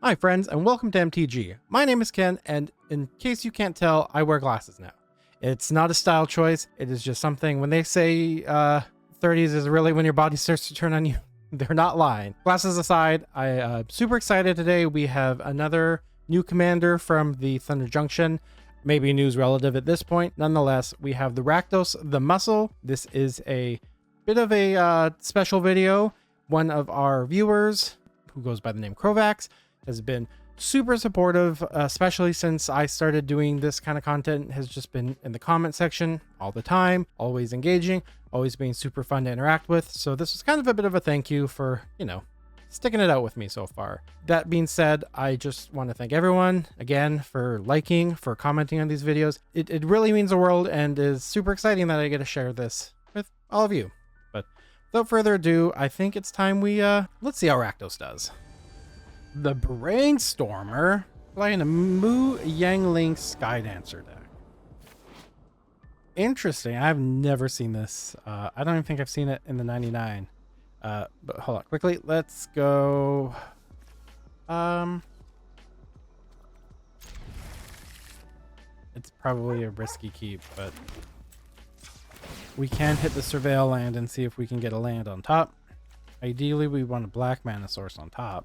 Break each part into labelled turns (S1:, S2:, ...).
S1: Hi friends, and welcome to MTG. My name is Ken, and in case you can't tell, I wear glasses now. It's not a style choice, it is just something. When they say 30s is really when your body starts to turn on you, they're not lying. Glasses aside, I'm super excited today. We have another new commander from the Thunder Junction. Maybe news relative at this point. Nonetheless, we have the Rakdos, the Muscle. This is a bit of a special video. One of our viewers, who goes by the name Kovacs, has been super supportive, especially since I started doing this kind of content, has just been in the comment section all the time, always engaging, always being super fun to interact with. So this was kind of a bit of a thank you for, sticking it out with me so far. That being said, I just want to thank everyone again for liking, for commenting on these videos. It really means the world and is super exciting that I get to share this with all of you. But without further ado, I think it's time we, let's see how Rakdos does. The Brainstormer playing a Mu Yanling Skydancer deck. Interesting. I've never seen this. I don't even think I've seen it in the 99. But hold on, quickly. Let's go. It's probably a risky keep, but we can hit the Surveil land and see if we can get a land on top. Ideally, we want a black mana source on top.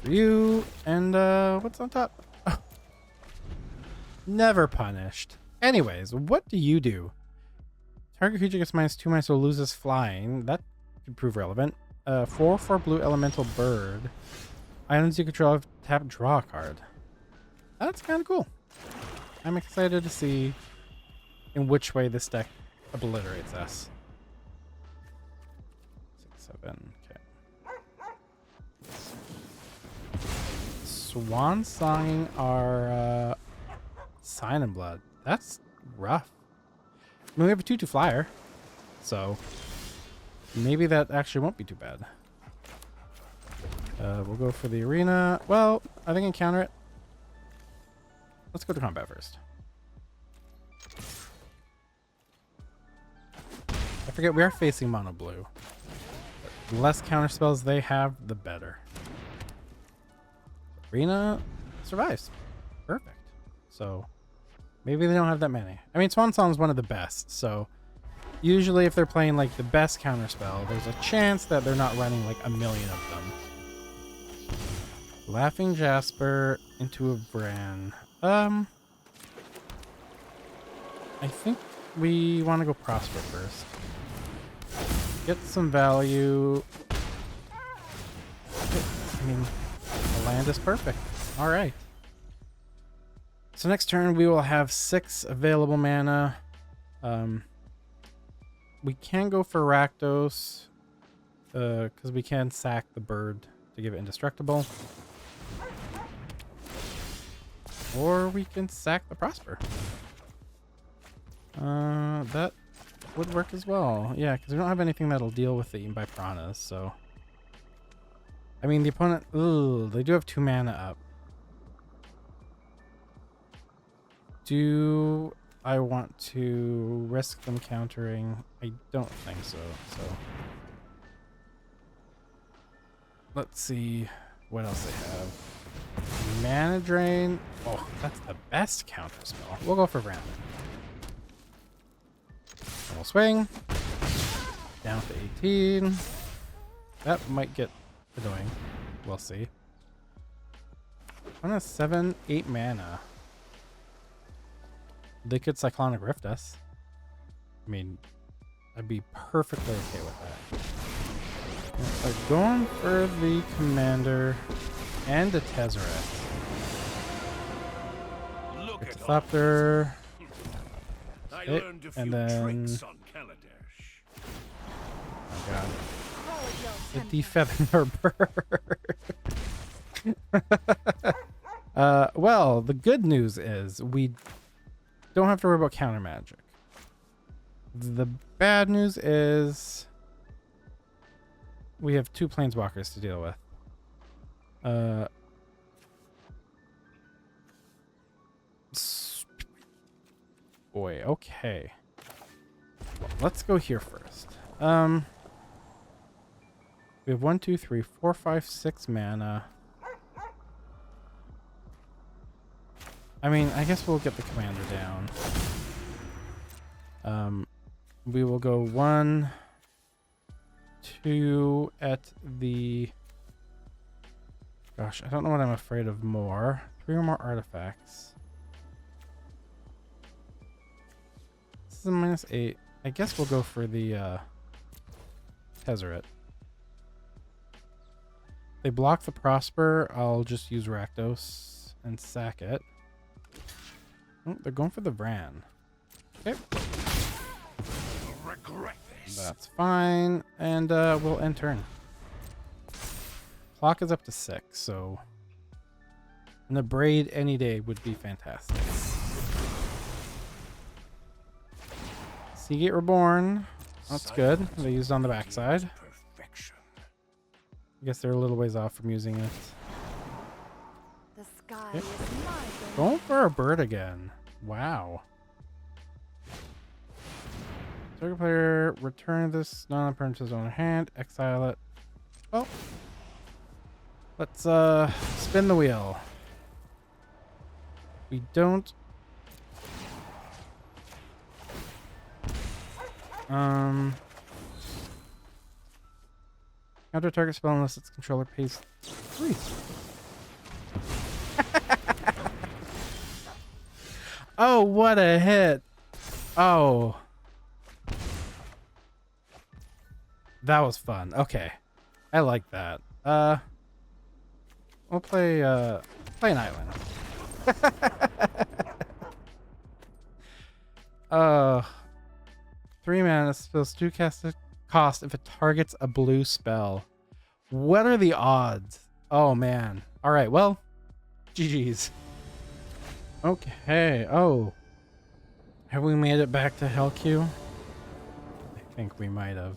S1: For you, and what's on top? Oh. Never punished. Anyways, what do you do? Target creature gets -2/- so loses flying. That could prove relevant. 4/4 blue elemental bird. Items you control have tap, draw a card. That's kind of cool. I'm excited to see in which way this deck obliterates us. 6, 7. Swan songing our Sign and Blood. That's rough. I mean, we have a 2/2 flyer, so maybe that actually won't be too bad. We'll go for the arena. Well, I think I can counter it. Let's go to combat first. I forget we are facing mono blue. The less counter spells they have, the better. Arena survives. Perfect. So maybe they don't have that many. I mean, Swan Song is one of the best. So usually if they're playing like the best counter spell, there's a chance that they're not running like a million of them. Laughing Jasper into a Bran. I think we want to go Prosper first. Get some value. I mean, the land is perfect. All right. So next turn we will have 6 available mana. We can go for Rakdos because we can sack the bird to give it indestructible. Or we can sack the Prosper. That would work as well. Yeah, because we don't have anything that'll deal with the Eaten by Piranhas, so... I mean, the opponent... Ooh, they do have 2 mana up. Do I want to risk them countering? I don't think so. Let's see what else they have. Mana Drain. Oh, that's the best counter spell. We'll go for Random. We'll swing. Down to 18. That might get annoying. We'll see. On a 7, 8 mana. They could Cyclonic Rift us. I mean, I'd be perfectly okay with that. They're going for the Commander and the Tezzeret. It's a Thopter. And then... Oh god. The defeather bird. Well, the good news is we don't have to worry about counter magic. The bad news is we have 2 planeswalkers to deal with. Boy, okay. Well, let's go here first. We have 1, 2, 3, 4, 5, 6 mana. I mean, I guess we'll get the commander down. We will go 1, 2 at the... Gosh, I don't know what I'm afraid of more. 3 or more artifacts. This is a -8. I guess we'll go for the Tezzeret. They block the Prosper. I'll just use Rakdos and sack it. Oh, they're going for the Bran. Okay. That's fine. And we'll end turn. Clock is up to 6, so... And the Braid any day would be fantastic. Seagate Reborn. That's good. They used on the backside. I guess they're a little ways off from using it.
S2: The sky
S1: Yep.
S2: is my
S1: Going for a bird again. Wow. Target player, return this non-permanent to his own hand, exile it. Well, let's spin the wheel. We don't. Counter target spell unless its controller pays 3. Oh, what a hit. Oh. That was fun. Okay. I like that. We'll play an island. 3 mana spells 2 casted cost if it targets a blue spell. What are the odds? Oh man. All right, well, GG's. Okay. Oh. Have we made it back to Hell Q? I think we might have.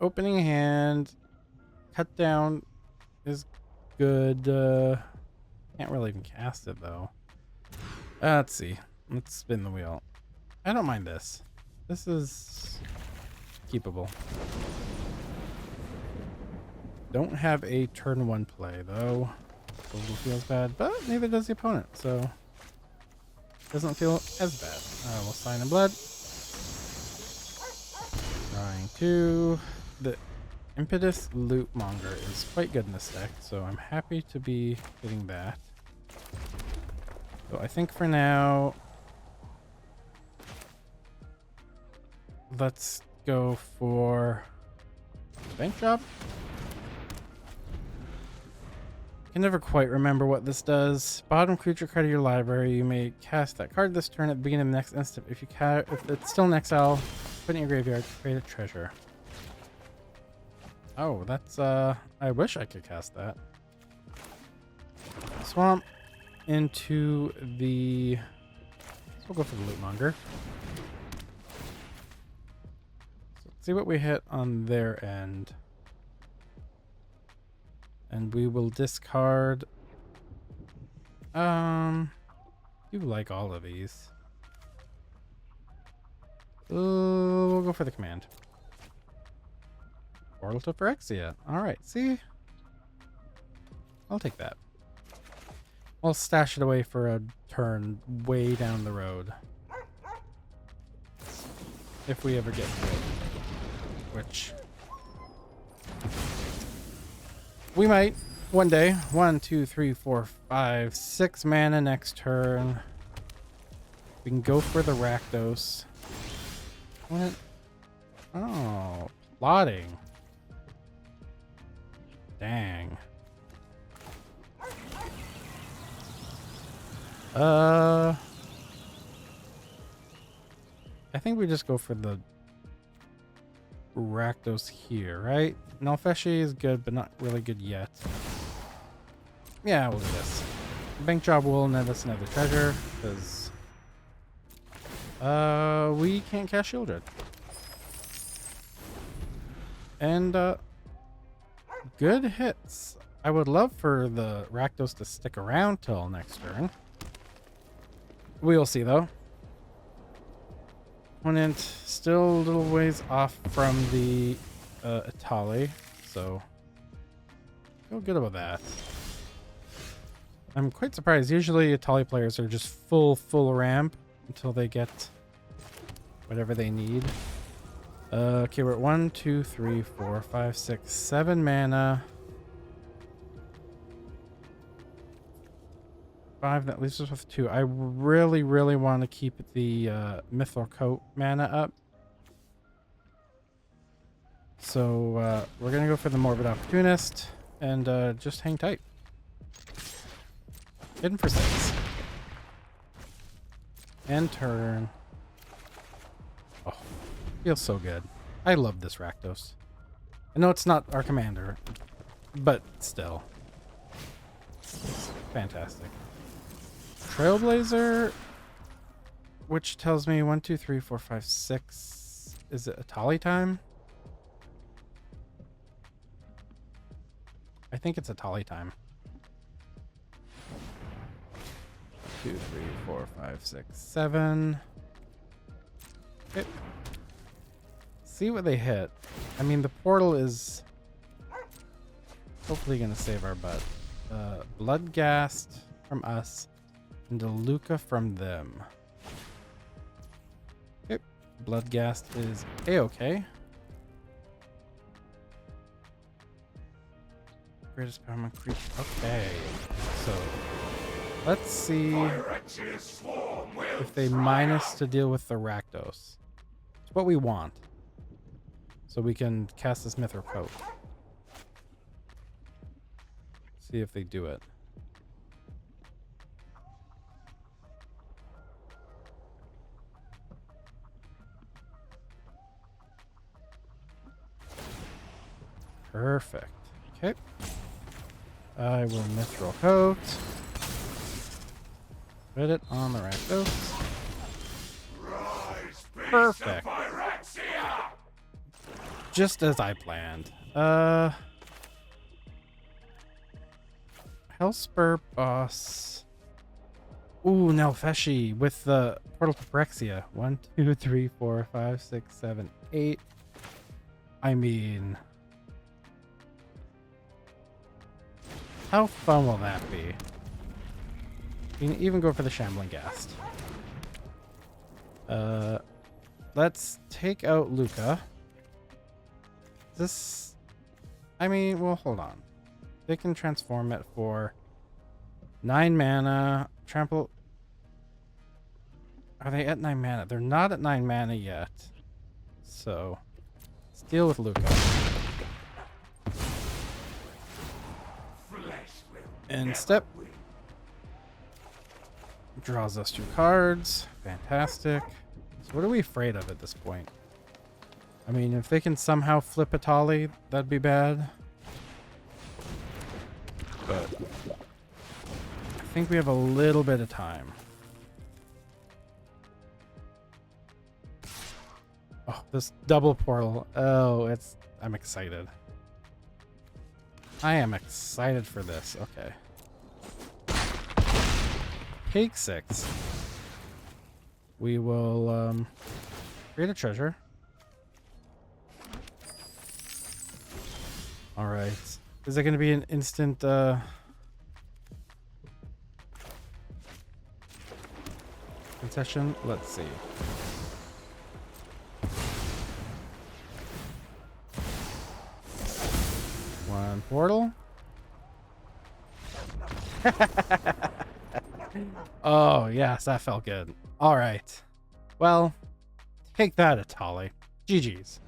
S1: Opening hand. Cut down is good. Can't really even cast it though. Let's see. Let's spin the wheel. I don't mind this. This is keepable. Don't have a turn 1 play though. A little feels bad, but neither does the opponent, so doesn't feel as bad. We'll sign in blood. Drawing 2. The Impetus Loot Monger is quite good in this deck, so I'm happy to be getting that. So I think for now, let's go for bank job. I can never quite remember what this does. Bottom creature card of your library. You may cast that card this turn at the beginning of the next instant. If it's still in exile, put it in your graveyard, create a treasure. Oh, that's I wish I could cast that. Swamp into the... We'll go for the Loot Monger. So let's see what we hit on their end. And we will discard... you like all of these. We'll go for the command. Portal to Phyrexia. Alright, see? I'll take that. I'll stash it away for a turn way down the road. If we ever get to it. Which... we might. One day. 1, 2, 3, 4, 5, 6 mana next turn. We can go for the Rakdos. What? Oh, plotting. Dang. I think we just go for the Rakdos here, right? Nalfeshi is good, but not really good yet. Yeah, we'll do this. Bank job will net us another treasure, because we can't cast Shieldred. And good hits. I would love for the Rakdos to stick around till next turn. We'll see though. Opponent still a little ways off from the Etali, so feel good about that. I'm quite surprised. Usually Etali players are just full ramp until they get whatever they need. Okay, we're at 1, 2, 3, 4, 5, 6, 7 mana. 5, that leaves us with 2. I really want to keep the Mithril Coat mana up. So we're going to go for the Morbid Opportunist and just hang tight. Hidden for 6. And turn. Oh, feels so good. I love this Rakdos. I know it's not our commander, but still. It's fantastic. Trailblazer, which tells me 1, 2, 3, 4, 5, 6. Is it Etali time? I think it's Etali time. 2, 3, 4, 5, 6, 7. Okay. See what they hit. I mean, the portal is hopefully going to save our butt. Bloodghast from us and Deluca from them. Okay. Bloodghast is A-okay. Greatest power creep. Okay. So let's see if they minus to deal with the Rakdos. It's what we want. So we can cast this Mithril Coat. See if they do it. Perfect. Okay. I will Mithril Coat. Put it on the Rakdos. Perfect. Just as I planned. Hellspur boss. Ooh, now Feshi with the Portal to Phyrexia. 1, 2, 3, 4, 5, 6, 7, 8. I mean, how fun will that be? You can even go for the Shambling Ghast. Let's take out Luca. This, I mean, well, hold on. They can transform it for 9 mana. Trample. Are they at 9 mana? They're not at 9 mana yet. So, let's deal with Luca. And step. Draws us 2 cards. Fantastic. So what are we afraid of at this point? I mean, if they can somehow flip Etali, that'd be bad. But I think we have a little bit of time. Oh, this double portal. Oh, I'm excited. I am excited for this. Okay. Take 6. We will create a treasure. All right. Is it going to be an instant concession? Let's see. One portal. Oh, yes, that felt good. All right. Well, take that, Etali. GG's.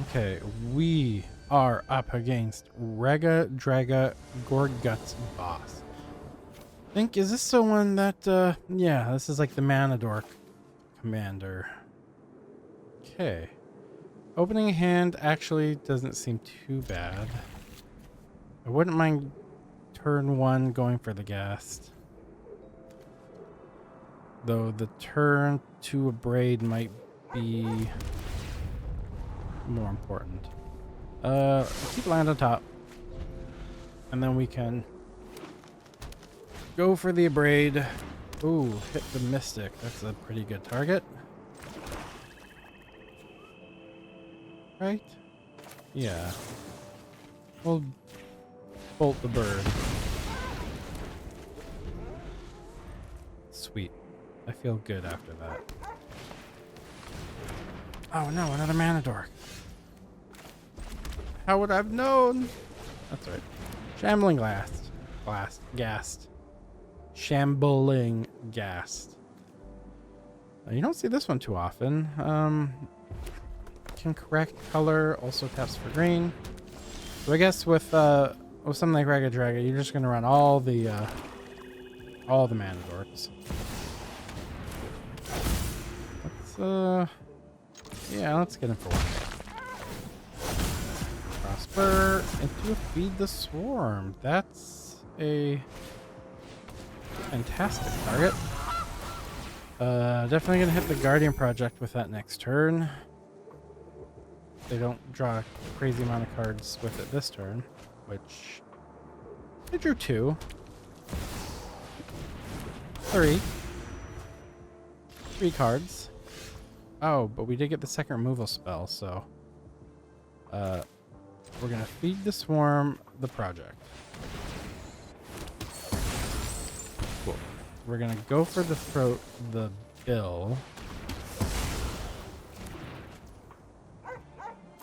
S1: Okay, we are up against Raggadragga Goreguts boss. Is this the one that, yeah, this is like the Manadork commander. Okay. Opening a hand actually doesn't seem too bad. I wouldn't mind turn 1 going for the Ghast. Though the turn 2 Abrade might be more important. Keep land on top. And then we can go for the Abrade. Ooh, hit the Mystic. That's a pretty good target. right? Yeah. We'll bolt the bird. Sweet. I feel good after that. Oh no, another mana dork. How would I have known? That's right. Shambling Ghast. Shambling Ghast. You don't see this one too often. Can correct color, also taps for green. So I guess with something like Raggadragga, you're just gonna run all the mana dorks. Let's yeah, let's get him for one. Prosper into a feed the swarm. That's a fantastic target. Definitely gonna hit the Guardian project with that next turn. They don't draw a crazy amount of cards with it this turn, which I drew 2. 3 cards. Oh, but we did get the second removal spell, so we're gonna feed the swarm the project. Cool. We're gonna go for the bill.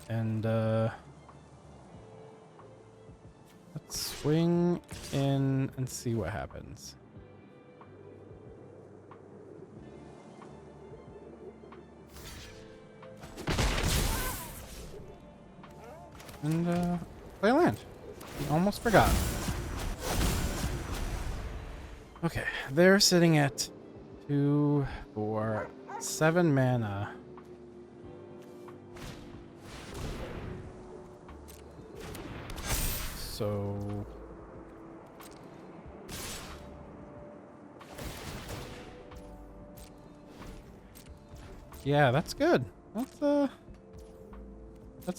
S1: And let's swing in and see what happens. And play land. Almost forgot. Okay, they're sitting at 2, 4, 7 mana. So yeah, that's good. That's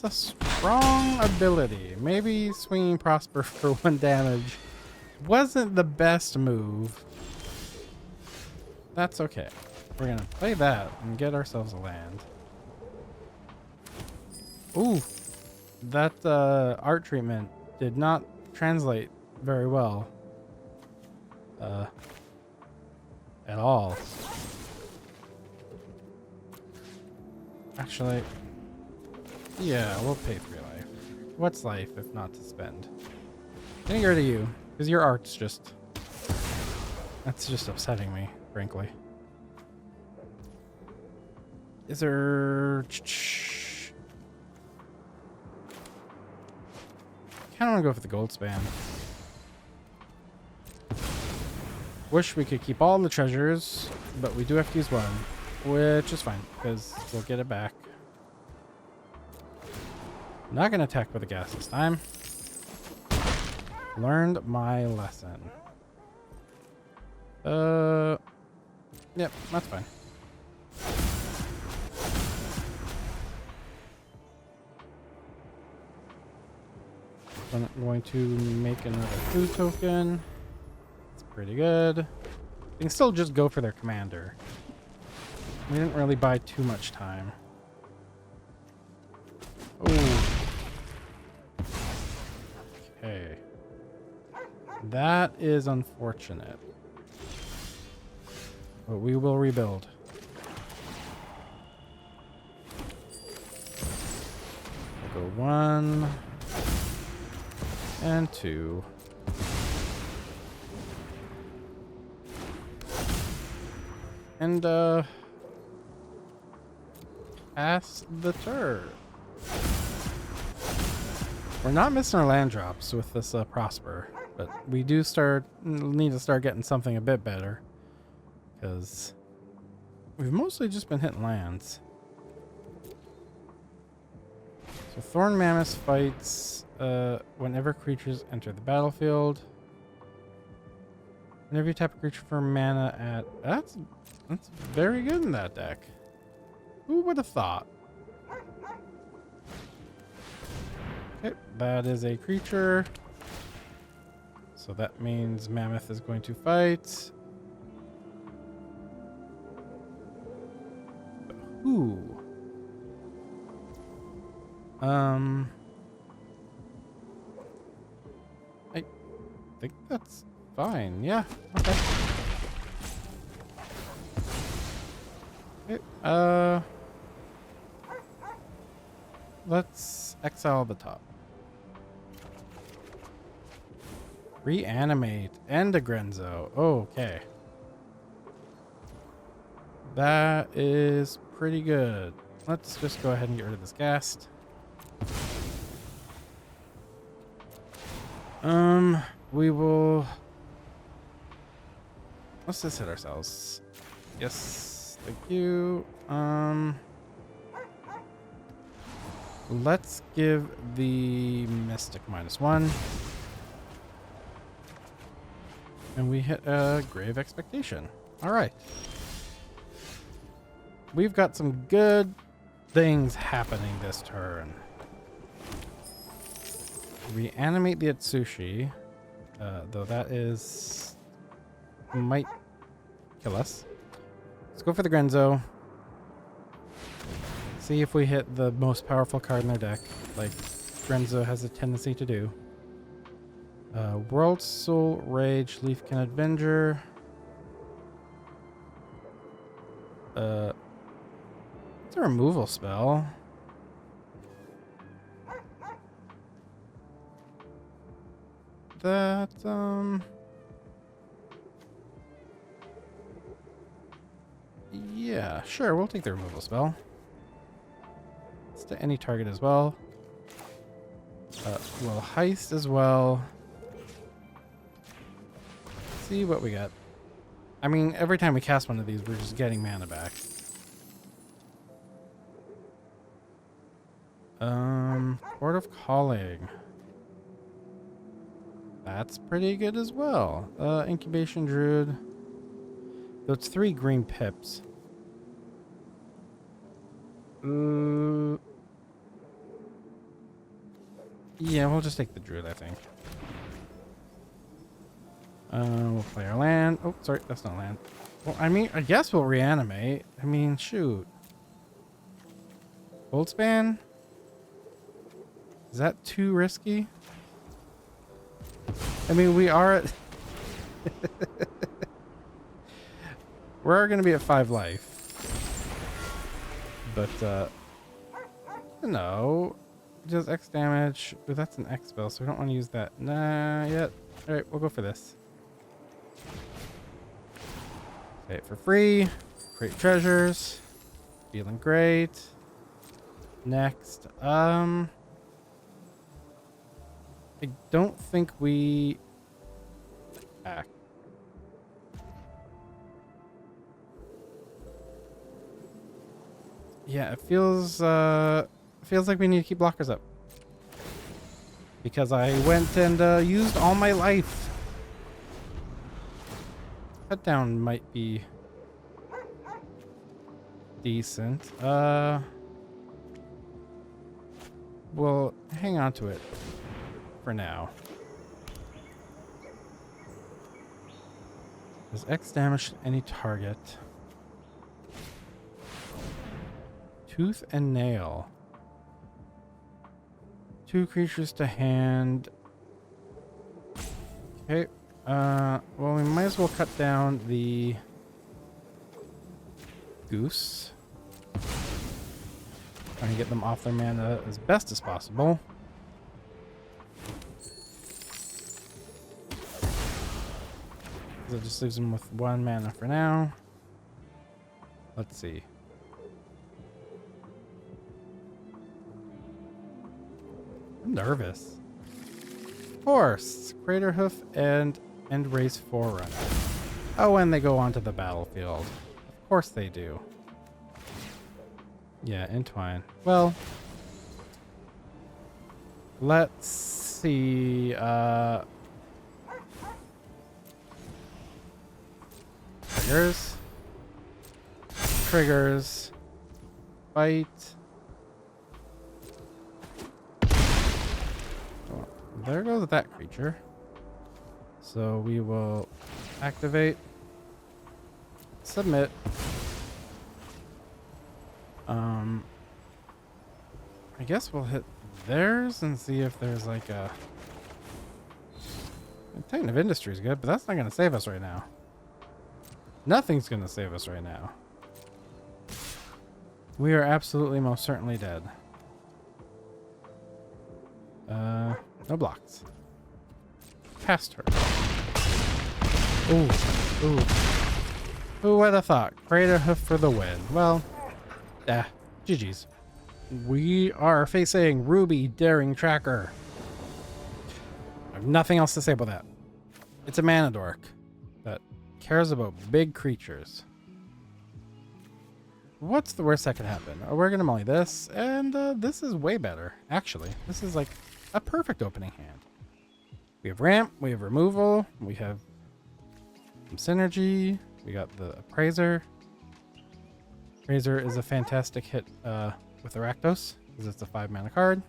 S1: a strong ability. Maybe swinging Prosper for 1 damage wasn't the best move. That's okay. We're gonna play that and get ourselves a land. Ooh, that art treatment did not translate very well at all. Actually, yeah, we'll pay 3 life. What's life if not to spend? Gonna get rid of you, because your art's just... That's just upsetting me, frankly. Is there... Kinda wanna go for the gold span. Wish we could keep all the treasures, but we do have to use 1, which is fine, because we'll get it back. Not gonna attack with a gas this time. Learned my lesson. Yep, that's fine. I'm going to make another food token. It's pretty good. They can still just go for their commander. We didn't really buy too much time. Oh. Okay. That is unfortunate. But we will rebuild. We'll go 1 and 2. And pass the turn. We're not missing our land drops with this Prosper, but we do need to start getting something a bit better, because we've mostly just been hitting lands. So Thorn Mammoth fights whenever creatures enter the battlefield. Whenever you tap a creature for mana at... That's very good in that deck. Who would have thought? Okay, that is a creature. So that means Mammoth is going to fight. But who? I think that's fine. Yeah. Okay. Okay, let's exile the top. Reanimate and a Grenzo. Okay. That is pretty good. Let's just go ahead and get rid of this ghast. We will... Let's just hit ourselves. Yes, thank you. Let's give the Mystic -1. And we hit a Grave Expectation. Alright. We've got some good things happening this turn. Reanimate the Atsushi. Though that is... might kill us. Let's go for the Grenzo. See if we hit the most powerful card in their deck, like Grenzo has a tendency to do. World Soul, Rage, Leafkin Avenger. It's a removal spell. That, yeah, sure, we'll take the removal spell. It's to any target as well. We'll heist as well. See what we got. I mean, every time we cast one of these, we're just getting mana back. Port of Calling. That's pretty good as well. Incubation Druid. Though it's 3 green pips. Yeah, we'll just take the Druid, I think. We'll play our land. Oh, sorry, that's not land. Well, I mean, I guess we'll reanimate. I mean, shoot. Goldspan? Is that too risky? I mean, we are at... We're going to be at 5 life. But, no. Does X damage. Ooh, that's an X spell, so we don't want to use that. Nah, yet. Alright, we'll go for this. Okay, for free. Create treasures. Feeling great. Next. I don't think we attack. Yeah, it feels like we need to keep blockers up. Because I went and used all my life. Cut down might be decent. We'll hang on to it for now. Does X damage any target? Tooth and Nail. 2 creatures to hand. Okay. Well, we might as well cut down the Goose. Trying to get them off their mana as best as possible. That just leaves them with 1 mana for now. Let's see. I'm nervous. Horse, Crater Hoof, and End Race Forerunner. Oh, and they go onto the battlefield. Of course they do. Yeah, Entwine. Well, let's see. Triggers. Triggers. Fight. Oh, there goes that creature. So we will activate. Submit. I guess we'll hit theirs and see if there's like a... Titan of Industry is good, but that's not going to save us right now. Nothing's going to save us right now. We are absolutely most certainly dead. No blocks. Past her. Ooh. Ooh. Who would have thought? Crater hoof for the win. Well, GG's. We are facing Ruby Daring Tracker. I have nothing else to say about that. It's a mana dork that cares about big creatures. What's the worst that could happen? We're gonna molly this, and this is way better. Actually, this is like a perfect opening hand. We have ramp, we have removal, we have some synergy. We got the Appraiser. Appraiser is a fantastic hit with the Rakdos, because it's a 5-mana card.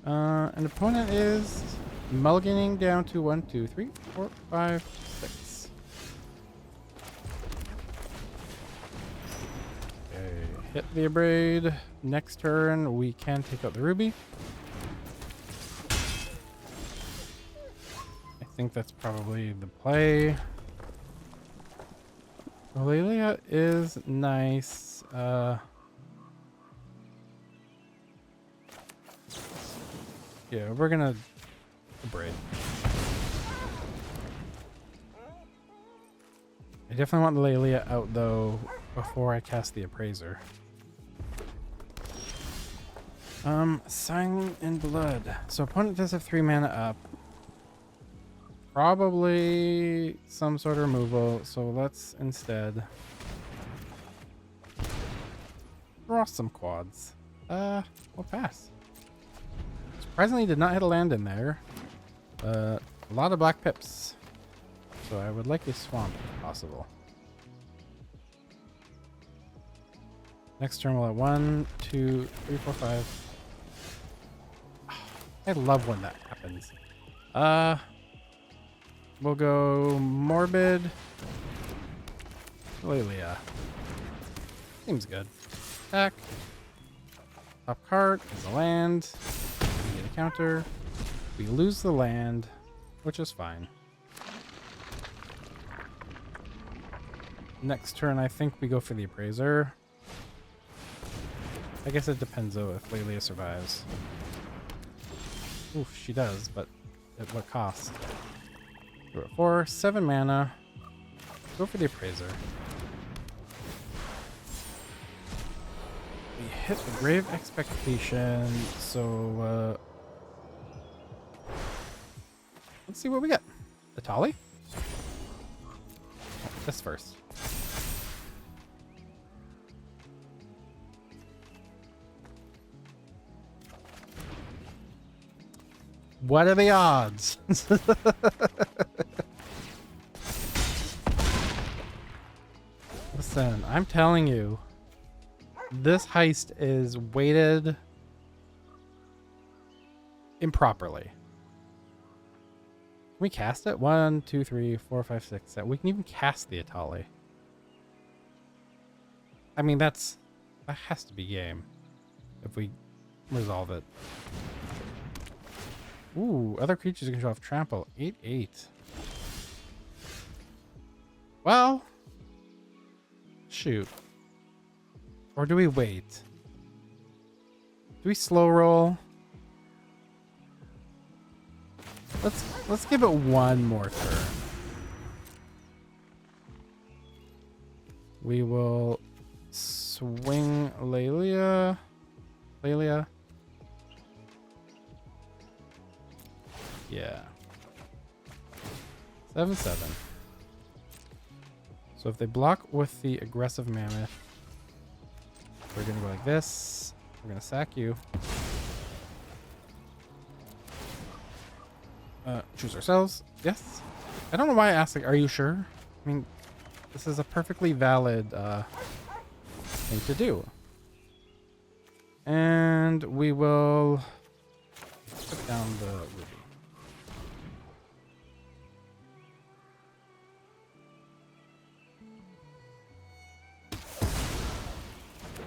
S1: An opponent is mulliganing down to 1, 2, 3, 4, 5, 6. Okay, hit the Abrade. Next turn, we can take out the Ruby. I think that's probably the play. Aurelia is nice. Yeah, we're gonna Abrade. I definitely want the Lelia out though before I cast the Appraiser. Sign in Blood. So opponent does have 3 mana up. Probably some sort of removal, so let's instead draw some quads. We'll pass. Surprisingly, did not hit a land in there. A lot of black pips. So I would like a swamp if possible. Next turn we'll have 1, 2, 3, 4, 5. I love when that happens. We'll go Morbid. Lelia. Seems good. Attack. Top card is a land. We get a counter. We lose the land, which is fine. Next turn, I think we go for the Appraiser. I guess it depends though if Lelia survives. Oof, she does, but at what cost? We're at 4, 7 mana. Go for the Appraiser. We hit the Grave Expectation, so let's see what we get. Etali? This first. What are the odds? Listen, I'm telling you, this heist is weighted improperly. Can we cast it? 1, 2, 3, 4, 5, 6, 7. We can even cast the Etali. I mean, that has to be game if we resolve it. Ooh, other creatures can show off trample. 8/8. Well, shoot. Or do we wait? Do we slow roll? Let's give it one more turn. We will swing Lelia. Yeah. 7/7. So if they block with the aggressive mammoth, we're gonna go like this. We're gonna sack you. Choose ourselves. Yes. I don't know why I asked, like, are you sure? I mean, this is a perfectly valid thing to do. And we will put down the ruby.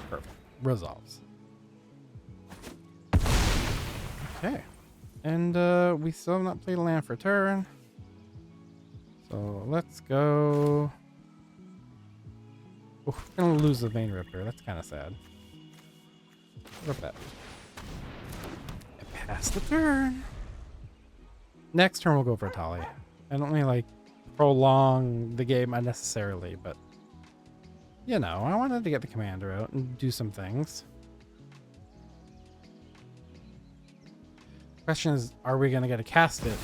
S1: Perfect. Resolves. Okay. And we still have not played a land for turn. So let's go. Oh, we're gonna lose the main Ripper. That's kind of sad. Rip that. I passed the turn. Next turn we'll go for Etali. I don't mean like prolong the game unnecessarily, but you know, I wanted to get the commander out and do some things. Question is, are we gonna get to cast it?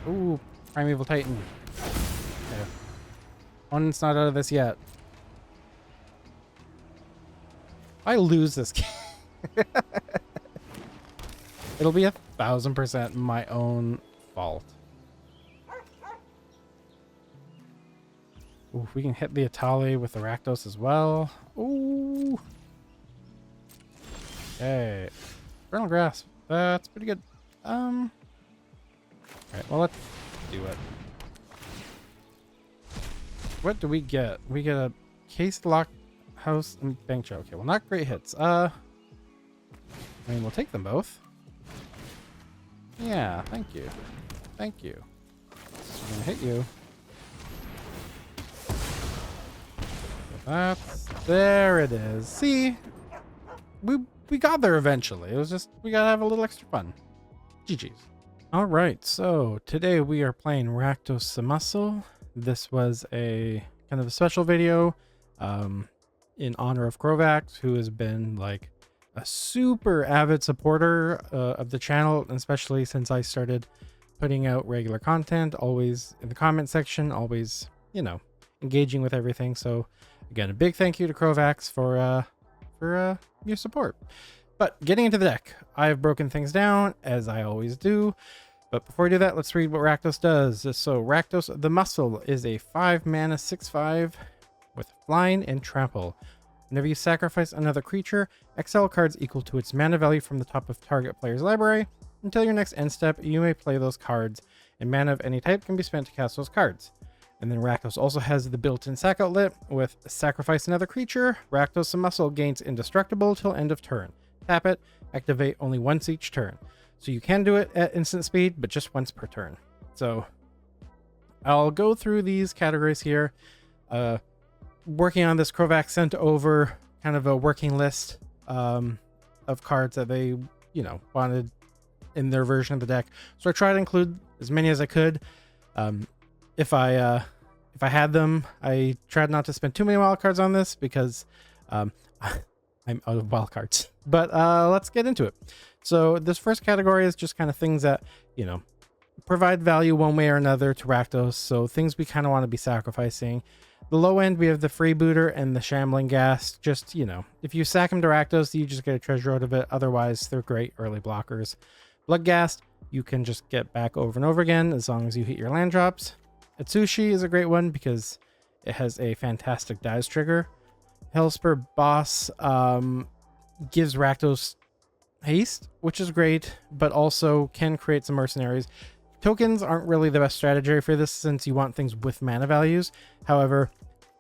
S1: Ooh, Primeval Titan. Okay. One's not out of this yet. I lose this game. It'll be 1000% my own fault. Ooh, we can hit the Etali with the Rakdos as well. Ooh. Okay. Vernal Grasp. That's pretty good. Alright, well, let's do it. What do we get? We get a Case Lock House and Bank Chow. Okay, well, not great hits. I mean, we'll take them both. Yeah, thank you. Thank you. I'm gonna hit you. There it is. See? We got there eventually. It was just, we gotta have a little extra fun. GG's. Alright, so today we are playing Rakdos the Muscle. This was a kind of a special video in honor of Krovax, who has been like a super avid supporter of the channel, especially since I started putting out regular content, always in the comment section, always, you know, engaging with everything. So again, a big thank you to Krovax for your support. But getting into the deck, I've broken things down as I always do. But before we do that, let's read what Rakdos does. So Rakdos the Muscle is a 5-mana 6/5 with Flying and Trample. Whenever you sacrifice another creature, exile cards equal to its mana value from the top of target player's library. Until your next end step, you may play those cards, and mana of any type can be spent to cast those cards. And then Rakdos also has the built-in sack outlet with sacrifice another creature. Rakdos the Muscle gains indestructible till end of turn. Tap it, activate only once each turn. So you can do it at instant speed, but just once per turn. So I'll go through these categories here. Working on this, Krovax sent over kind of a working list of cards that they, you know, wanted in their version of the deck. So I tried to include as many as I could. If I had them, I tried not to spend too many wild cards on this because I'm out of wild cards. But let's get into it. So this first category is just kind of things that, you know, provide value one way or another to Rakdos. So things we kind of want to be sacrificing. The low end, we have the Freebooter and the Shambling Ghast. Just, you know, if you sack them to Rakdos, you just get a treasure out of it. Otherwise, they're great early blockers. Bloodghast, you can just get back over and over again as long as you hit your land drops. Atsushi is a great one because it has a fantastic dies trigger. Hellspur Boss gives Rakdos haste, which is great, but also can create some mercenaries. Tokens aren't really the best strategy for this since you want things with mana values. However,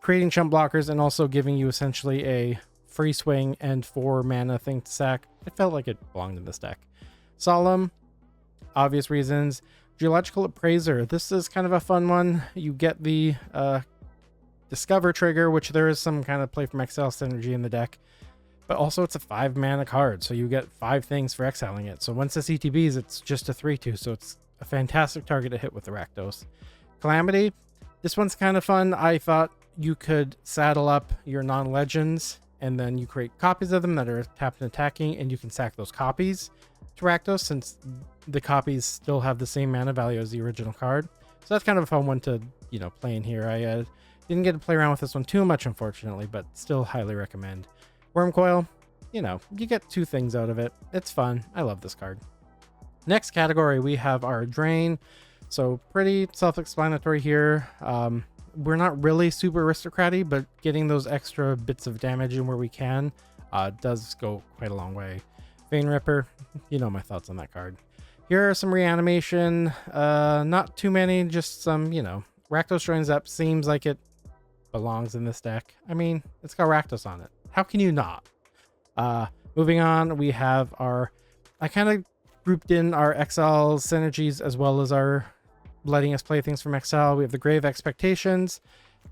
S1: creating chump blockers and also giving you essentially a free swing and 4 mana thing to sack, it felt like it belonged in this deck. Solemn, obvious reasons. Geological Appraiser, this is kind of a fun one. You get the Discover trigger, which there is some kind of play from exile synergy in the deck, but also it's a 5 mana card, so you get 5 things for exiling it. So once the CTBs, it's just a 3/2, so it's a fantastic target to hit with the Rakdos. Calamity, this one's kind of fun. I thought you could saddle up your non-legends and then you create copies of them that are tapped and attacking, and you can sack those copies to Rakdos since the copies still have the same mana value as the original card. So that's kind of a fun one to, you know, play in here. I didn't get to play around with this one too much, unfortunately, but still highly recommend. Wormcoil, you know, you get 2 things out of it. It's fun. I love this card. Next category, we have our Drain. So pretty self-explanatory here. We're not really super aristocratic, but getting those extra bits of damage in where we can does go quite a long way. Vein Ripper, you know my thoughts on that card. Here are some reanimation. Not too many, just some, you know. Rakdos joins up. Seems like it belongs in this deck. I mean, it's got Rakdos on it. How can you not? Moving on, we have our... I kind of grouped in our XL synergies as well as our letting us play things from XL. We have the Grave Expectations,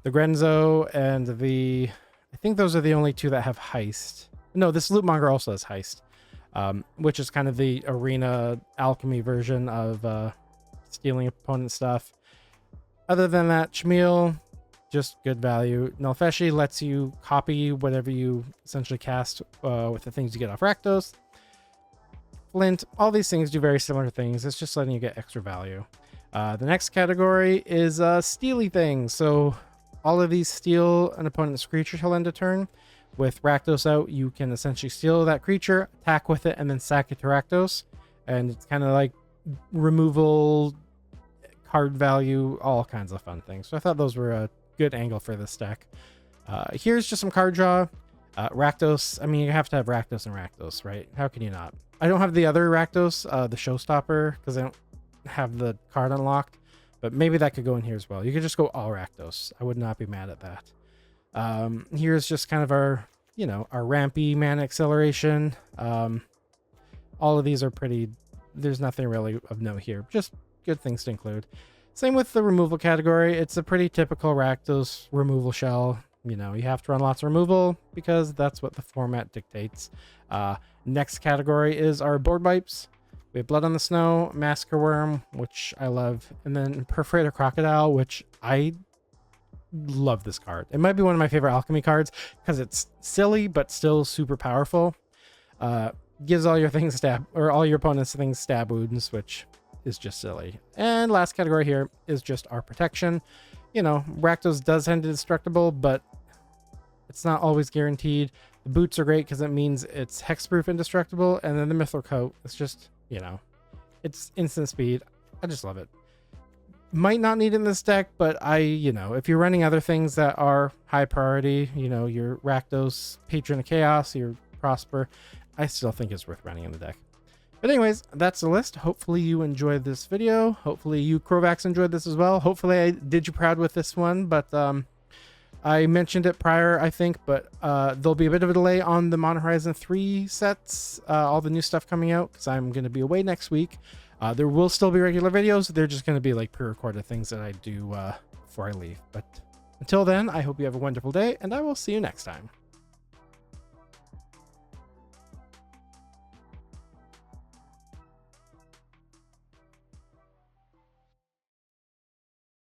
S1: the Grenzo, and the... I think those are the only two that have Heist. No, this Lootmonger also has Heist, which is kind of the arena alchemy version of stealing opponent stuff. Other than that, Chmiel, just good value. Nalfeshi lets you copy whatever you essentially cast with the things you get off Rakdos. Flint, all these things do very similar things. It's just letting you get extra value. The next category is steely things. So all of these steal an opponent's creature till end of turn. With Rakdos out, you can essentially steal that creature, attack with it, and then sack it to Rakdos. And it's kind of like removal, card value, all kinds of fun things. So I thought those were a good angle for this deck. Here's just some card draw. Rakdos, I mean, you have to have Rakdos and Rakdos, right? How can you not? I don't have the other Rakdos, the Showstopper, because I don't have the card unlocked, but maybe that could go in here as well. You could just go all Rakdos. I would not be mad at that. Here's just kind of our, you know, our rampy mana acceleration. All of these are pretty, there's nothing really of note here, just good things to include. Same with the removal category. It's a pretty typical Rakdos removal shell. You know, you have to run lots of removal because that's what the format dictates. Next category is our board wipes. We have Blood on the Snow, Massacre Worm, which I love, and then Perforator Crocodile, which I love this card. It might be one of my favorite alchemy cards because it's silly but still super powerful. Gives all your things stab, or all your opponents things stab wounds, which is just silly. And last category here is just our protection. You know, Rakdos does end indestructible, but it's not always guaranteed. The boots are great because it means it's hexproof indestructible, and then the Mithril Coat, it's just, you know, it's instant speed. I just love it. Might not need it in this deck, but you know, if you're running other things that are high priority, you know, your Rakdos, Patron of Chaos, your Prosper, I still think it's worth running in the deck. But anyways, that's the list. Hopefully you enjoyed this video. Hopefully you Krovax enjoyed this as well. Hopefully I did you proud with this one, but I mentioned it prior, I think, but there'll be a bit of a delay on the Modern Horizon 3 sets, all the new stuff coming out, because I'm going to be away next week. There will still be regular videos. They're just going to be like pre-recorded things that I do before I leave. But until then, I hope you have a wonderful day, and I will see you next time.